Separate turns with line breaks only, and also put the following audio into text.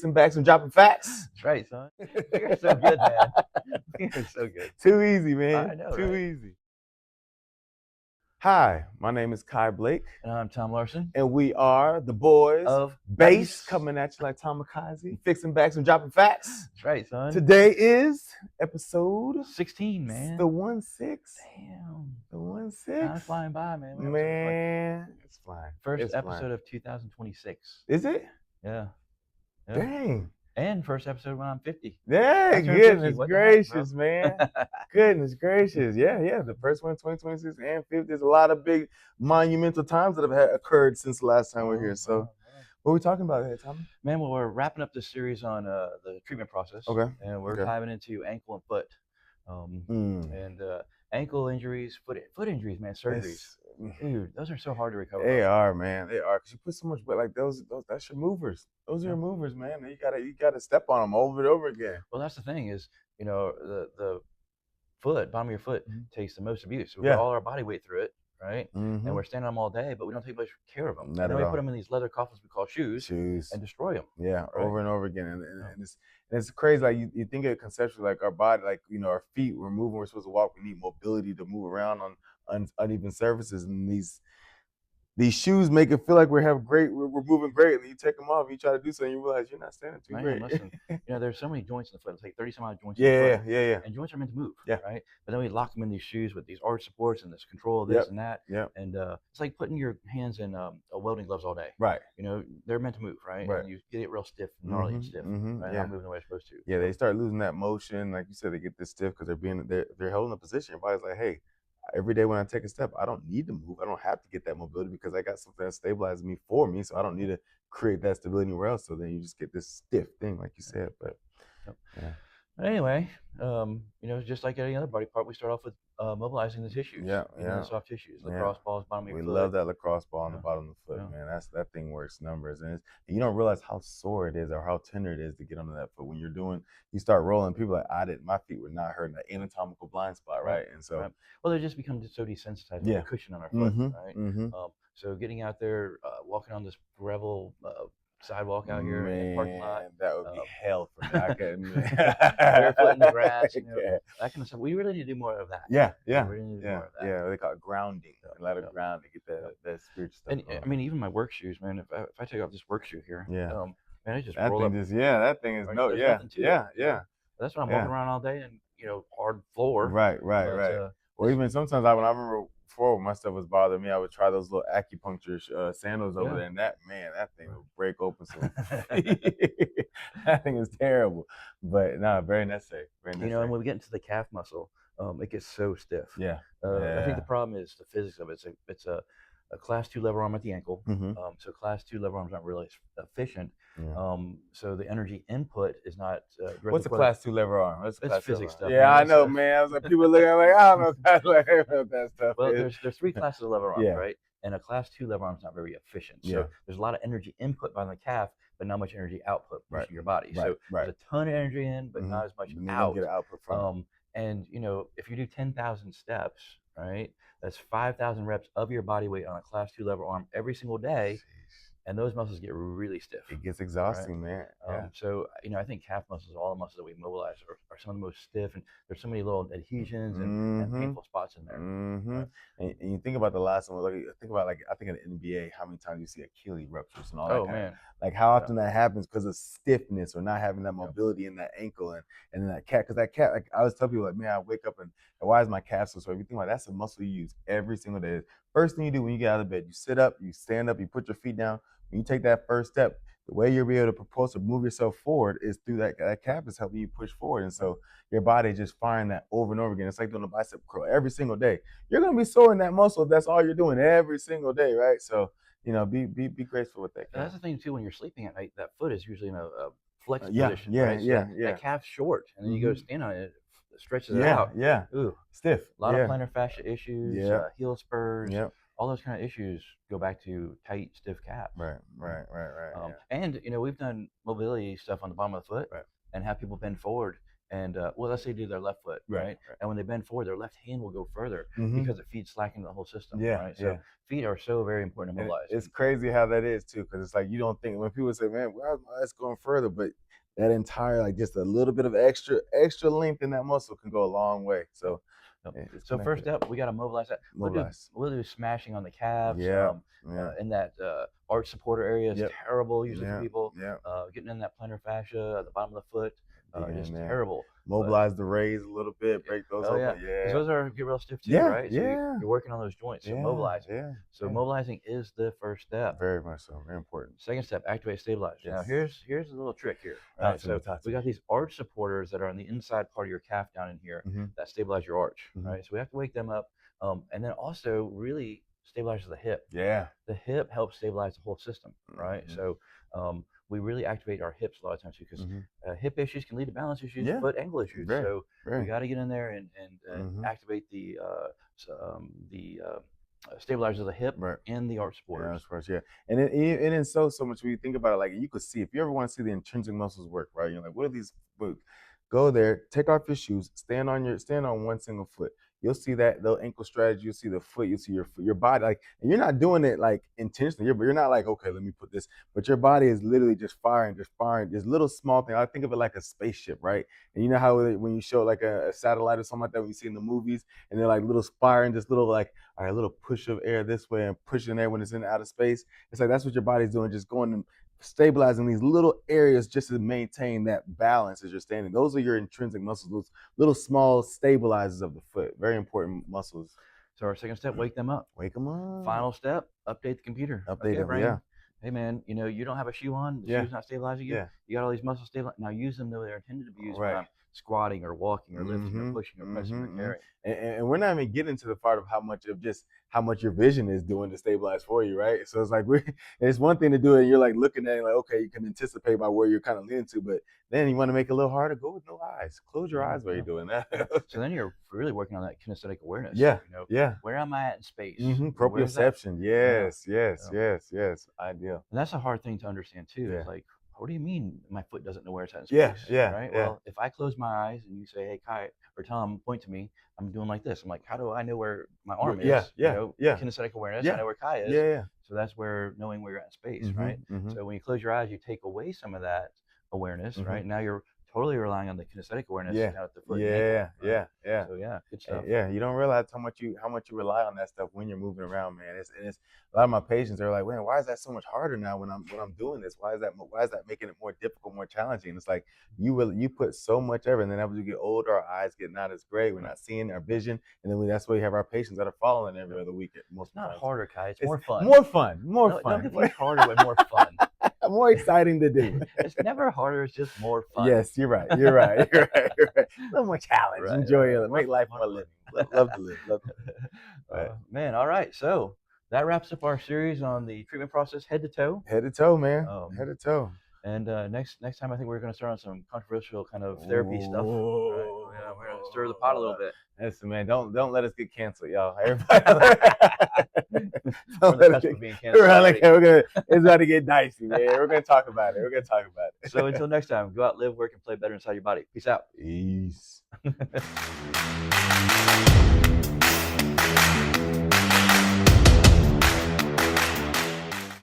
fixing backs and dropping facts.
That's right, son. You're so good, man. You're so good.
Too easy, man.
I know,
Too
right?
easy. Hi, my name is Kai Blake.
And I'm Tom Larson.
And we are the boys
of
Bass, coming at you like Tamikaze, fixing backs and dropping facts.
That's right, son.
Today is episode
16, man.
The 1-6.
Damn.
The 1-6.
Time's flying by, man.
Man, it's flying.
First episode of 2026.
Is it?
Yeah.
Dang.
And first episode when I'm 50.
Yeah, goodness gracious, man. Goodness gracious. Yeah. The first one, 2026 and 50. There's a lot of big monumental times that have occurred since the last time we're here. So what are we talking about here, Tommy?
Man, well, we're wrapping up this series on the treatment process.
Okay.
And we're diving into ankle and foot. And ankle injuries, foot injuries, man, surgeries. Dude, those are so hard to recover.
They are, man. They are, because you put so much, but like those that's your movers. Those are your movers, man. You gotta step on them over and over again.
Well, that's the thing is, the foot, bottom of your foot, takes the most abuse. We put all our body weight through it, right? And we're standing on them all day, but we don't take much care of them. And then we put them in these leather coffins we call shoes and destroy them.
Yeah, right? Over and over again. And it's crazy. Like you think of it conceptually, like our body, like our feet, we're moving, we're supposed to walk. We need mobility to move around on uneven surfaces, and these shoes make it feel like we're moving great. And then you take them off, and you try to do something, you realize you're not standing too great.
Listen, there's so many joints in the foot. It's like 30 some odd joints in the foot.
Yeah.
And joints are meant to move,
right?
But then we lock them in these shoes with these arch supports and this control of this and that. And it's like putting your hands in welding gloves all day.
Right.
They're meant to move, right? And you get it real stiff, gnarly and stiff, right? Not moving the way it's supposed to.
Yeah, they start losing that motion. Like you said, they get this stiff because they're held in a position. Your body's like, hey, every day when I take a step, I don't need to move. I don't have to get that mobility because I got something that stabilizes me for me. So I don't need to create that stability anywhere else. So then you just get this stiff thing, like you said. But
anyway, just like any other body part, we start off with mobilizing the tissues. The soft tissues. Lacrosse balls, bottom of your foot.
We love that lacrosse ball on the bottom of the foot, man. That thing works numbers, and you don't realize how sore it is or how tender it is to get under that foot when you start rolling. People are like, my feet were not hurting, that anatomical blind spot, right? And so,
well, they just become so desensitized with the cushion on our foot, right? So getting out there, walking on this gravel sidewalk out here in the parking lot.
That would be hell for me. I couldn't.
Barefoot in the grass, that kind of stuff. We really need to do more of that.
Yeah.
We really need to do more of that.
Yeah, they call it grounding. A lot of grounding to get that spiritual stuff.
And I mean, even my work shoes, man. If I take off this work shoe here, man, I just
that
roll
thing
up.
That thing is
That's what I'm walking around all day and hard floor.
Right. Or even sometimes when I remember before my stuff was bothering me, I would try those little acupuncture sandals over there, and that thing would break open. So that thing is terrible, but very necessary. Very necessary.
And when we get into the calf muscle, it gets so stiff. I think the problem is the physics of it. It's a class 2 lever arm at the ankle. So class 2 lever arms aren't really efficient. So the energy input is not.
What's a class 2 lever arm?
It's physics stuff.
Yeah, I know, man. I was like, people looking at me like, I don't know that stuff.
Well, there's 3 classes of lever arms, right? And a class 2 lever arm is not very efficient. So there's a lot of energy input by the calf, but not much energy output from your body. So there's a ton of energy in, but not as much out.
Get output from.
And if you do 10,000 steps, right, that's 5,000 reps of your body weight on a class 2 lever arm every single day. And those muscles get really stiff.
It gets exhausting, man.
So, I think calf muscles, all the muscles that we mobilize are some of the most stiff, and there's so many little adhesions and painful spots in there.
And you think about the last one, I think in the NBA, how many times you see Achilles ruptures and all that kind of, like how often that happens because of stiffness or not having that mobility in that ankle and then that calf. Because that calf, like I always tell people, like, man, I wake up and why is my calf so sore? If you think about it, that's a muscle you use every single day. First thing you do when you get out of bed, you sit up, you stand up, you put your feet down. When you take that first step, the way you'll be able to propose to move yourself forward is through that calf is helping you push forward. And so your body just firing that over and over again. It's like doing a bicep curl every single day. You're going to be sore in that muscle if that's all you're doing every single day, right? So, be grateful with that.
And that's the thing, too, when you're sleeping at night, that foot is usually in a flex position. That calf's short, and then you go stand on it, stretches it out. Ooh.
Stiff.
A lot of plantar fascia issues, heel spurs. All those kind of issues go back to tight, stiff calves.
Right.
And we've done mobility stuff on the bottom of the foot and have people bend forward And well, let's say do their left foot, right? And when they bend forward, their left hand will go further because it feeds slack into the whole system, right? So feet are so very important to mobilize.
It's crazy how that is too, because it's like you don't think, when people say, "Man, why is my ass going further?" But that entire, like, just a little bit of extra length in that muscle can go a long way. So,
so first step, we got to mobilize that. We'll do smashing on the calves. In that arch supporter area is terrible usually for people. Getting in that plantar fascia at the bottom of the foot. It's terrible.
Mobilize the rays a little bit, break those open.
Because those are get real stiff too, right? So you're working on those joints. So mobilizing. Mobilizing is the first step.
Very much so. Very important.
Second step, activate stabilize. Now here's a little trick here. Right? So we got these arch supporters that are on the inside part of your calf down in here that stabilize your arch. Right. So we have to wake them up, and then also really stabilize the hip.
Yeah.
The hip helps stabilize the whole system. Right. So we really activate our hips a lot of times because hip issues can lead to balance issues, foot ankle issues. So we got to get in there and activate the stabilizers of the hip and the arch supporters.
And it is so much when you think about it. Like, you could see, if you ever want to see the intrinsic muscles work, right? You're like, what are these? Go there, take off your shoes, stand on one single foot. You'll see that the ankle strategy. You'll see the foot. You'll see your body. Like, and you're not doing it like intentionally. You're not like, okay, let me put this. But your body is literally just firing. This little small thing. I think of it like a spaceship, right? And you know how when you show like a satellite or something like that, when you see in the movies, and they're like little firing, just little like, all right, a little push of air this way and pushing air when it's in outer space. It's like that's what your body's doing, just going and stabilizing these little areas just to maintain that balance as you're standing. Those are your intrinsic muscles, those little small stabilizers of the foot. Very important muscles.
So our second step, wake them up.
Wake them up.
Final step, update the computer.
Update them,
Hey man, you don't have a shoe on. The shoe's not stabilizing you. You got all these muscles stabilizing. Now use them the way they're intended to be used when I'm squatting or walking or lifting or pushing or pressing or carrying.
And we're not even getting to the part of how much your vision is doing to stabilize for you, right? So it's like it's one thing to do it, and you're like looking at it like, okay, you can anticipate by where you're kind of leaning to, but then you want to make it a little harder. Go with no eyes. Close your eyes while you're doing that.
So then you're really working on that kinesthetic awareness. Where am I at in space?
Proprioception. Yes. Ideal.
And that's a hard thing to understand too. It's like, what do you mean my foot doesn't know where it's at in space? Right? Well, if I close my eyes and you say, hey, Kai or Tom, point to me, I'm doing like this. I'm like, how do I know where my arm is? Kinesthetic awareness. I know where Kai is. So that's where knowing where you're at in space, right? So when you close your eyes, you take away some of that awareness, right? Now you're totally relying on the kinesthetic awareness down at the foot. So good stuff.
You don't realize how much you rely on that stuff when you're moving around, man. It's a lot of my patients are like, man, why is that so much harder now when I'm doing this? Why is that making it more difficult, more challenging? It's like you put so much effort, and then as we get older, our eyes get not as great. We're not seeing our vision, and then that's why we have our patients that are falling every other week.
It's not harder, Kai. It's more fun.
More fun.
Don't confuse harder with more fun.
More exciting to do.
It's never harder. It's just more fun.
Yes, you're right. A little more challenge. Enjoy it. Make life more living. Love to live.
Man, all right. So that wraps up our series on the treatment process, head to toe.
Head to toe, man. Head to toe.
And next time, I think we're going to start on some controversial kind of therapy stuff. Right? We're going to stir the pot a little bit.
Listen, man, don't let us get canceled, y'all. Everybody, don't let us get canceled. It's about to get dicey, man. We're gonna talk about it.
So until next time, go out, live, work, and play better inside your body. Peace out.
Peace.